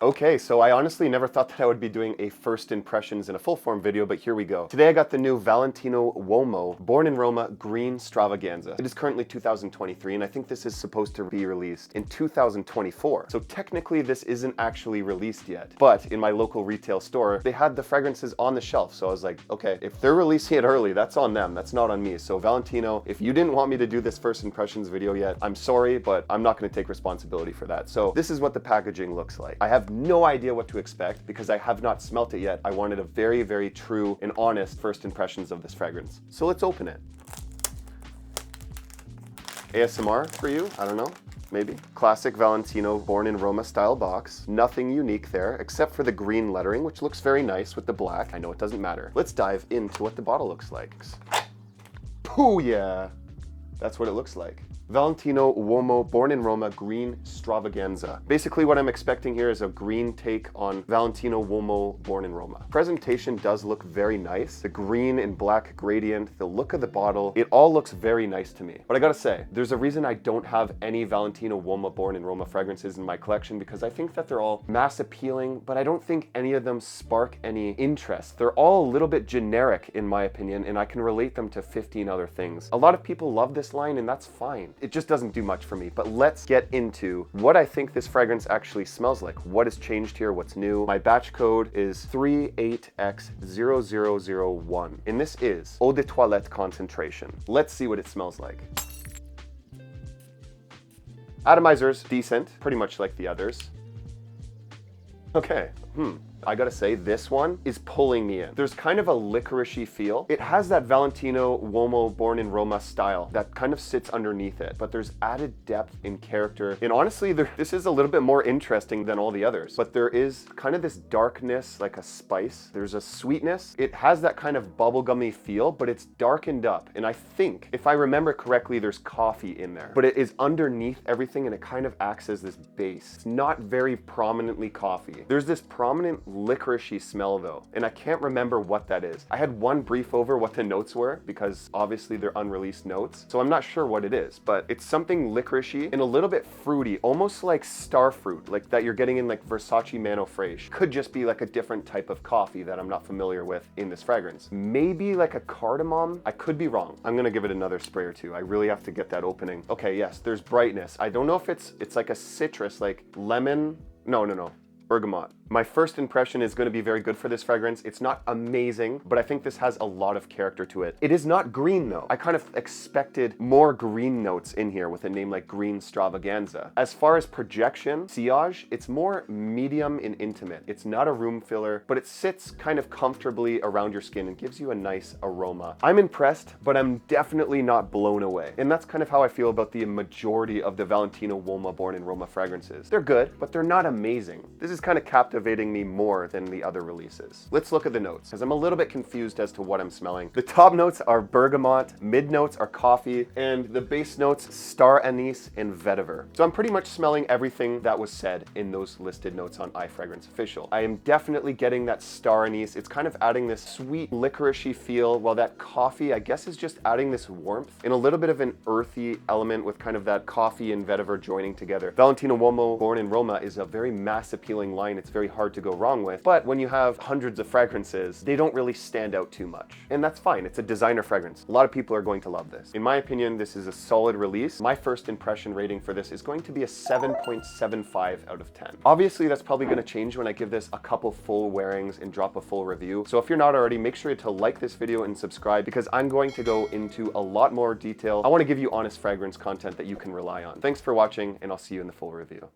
Okay, so I honestly never thought that I would be doing a first impressions in a full form video, but here we go. Today I got the new Valentino Uomo Born in Roma Green Stravaganza. It is currently 2023, and I think this is supposed to be released in 2024. So technically this isn't actually released yet, but in my local retail store, they had the fragrances on the shelf. So I was like, okay, if they're releasing it early, that's on them, that's not on me. So Valentino, if you didn't want me to do this first impressions video yet, I'm sorry, but I'm not gonna take responsibility for that. So this is what the packaging looks like. I have no idea what to expect because I have not smelt it yet. I wanted a very, very true and honest first impressions of this fragrance. So let's open it. ASMR for you? I don't know. Maybe. Classic Valentino Born in Roma style box. Nothing unique there except for the green lettering, which looks very nice with the black. I know it doesn't matter. Let's dive into what the bottle looks like. Pooh, yeah. That's what it looks like. Valentino Uomo Born in Roma Green Stravaganza. Basically what I'm expecting here is a green take on Valentino Uomo Born in Roma. Presentation does look very nice. The green and black gradient, the look of the bottle, it all looks very nice to me. But I gotta say, there's a reason I don't have any Valentino Uomo Born in Roma fragrances in my collection because I think that they're all mass appealing, but I don't think any of them spark any interest. They're all a little bit generic in my opinion, and I can relate them to 15 other things. A lot of people love this line and that's fine. It just doesn't do much for me, but let's get into what I think this fragrance actually smells like. What has changed here? What's new? My batch code is 38X0001, and this is Eau de Toilette concentration. Let's see what it smells like. Atomizer's decent, pretty much like the others. Okay, I gotta say, this one is pulling me in. There's kind of a licoricey feel. It has that Valentino Uomo Born in Roma style that kind of sits underneath it, but there's added depth in character. And honestly, this is a little bit more interesting than all the others, but there is kind of this darkness, like a spice. There's a sweetness. It has that kind of bubblegummy feel, but it's darkened up. And I think, if I remember correctly, there's coffee in there, but it is underneath everything and it kind of acts as this base. It's not very prominently coffee. There's this prominent licoricey smell though, and I can't remember what that is. I had one brief over what the notes were because obviously they're unreleased notes, so I'm not sure what it is, but it's something licoricey and a little bit fruity, almost like star fruit, like that you're getting in like Versace Mano Fraiche. Could just be like a different type of coffee that I'm not familiar with in this fragrance. Maybe like a cardamom. I could be wrong. I'm gonna give it another spray or two. I really have to get that opening. Okay, yes, there's brightness. I don't know if it's like a citrus, like lemon. No. Bergamot. My first impression is going to be very good for this fragrance. It's not amazing, but I think this has a lot of character to it. It is not green though. I kind of expected more green notes in here with a name like Green Stravaganza. As far as projection, sillage, it's more medium and intimate. It's not a room filler, but it sits kind of comfortably around your skin and gives you a nice aroma. I'm impressed, but I'm definitely not blown away. And that's kind of how I feel about the majority of the Valentino Uomo Born in Roma fragrances. They're good, but they're not amazing. This is kind of captivating me more than the other releases. Let's look at the notes, because I'm a little bit confused as to what I'm smelling. The top notes are bergamot, mid notes are coffee, and the base notes star anise and vetiver. So I'm pretty much smelling everything that was said in those listed notes on iFragrance Official. I am definitely getting that star anise. It's kind of adding this sweet licoricey feel, while that coffee, I guess, is just adding this warmth and a little bit of an earthy element with kind of that coffee and vetiver joining together. Valentino Uomo Born in Roma is a very mass appealing line. It's very hard to go wrong with, but when you have hundreds of fragrances, they don't really stand out too much. And that's fine. It's a designer fragrance. A lot of people are going to love this. In my opinion, this is a solid release. My first impression rating for this is going to be a 7.75 out of 10. Obviously, that's probably going to change when I give this a couple full wearings and drop a full review. So if you're not already, make sure to like this video and subscribe because I'm going to go into a lot more detail. I want to give you honest fragrance content that you can rely on. Thanks for watching, and I'll see you in the full review.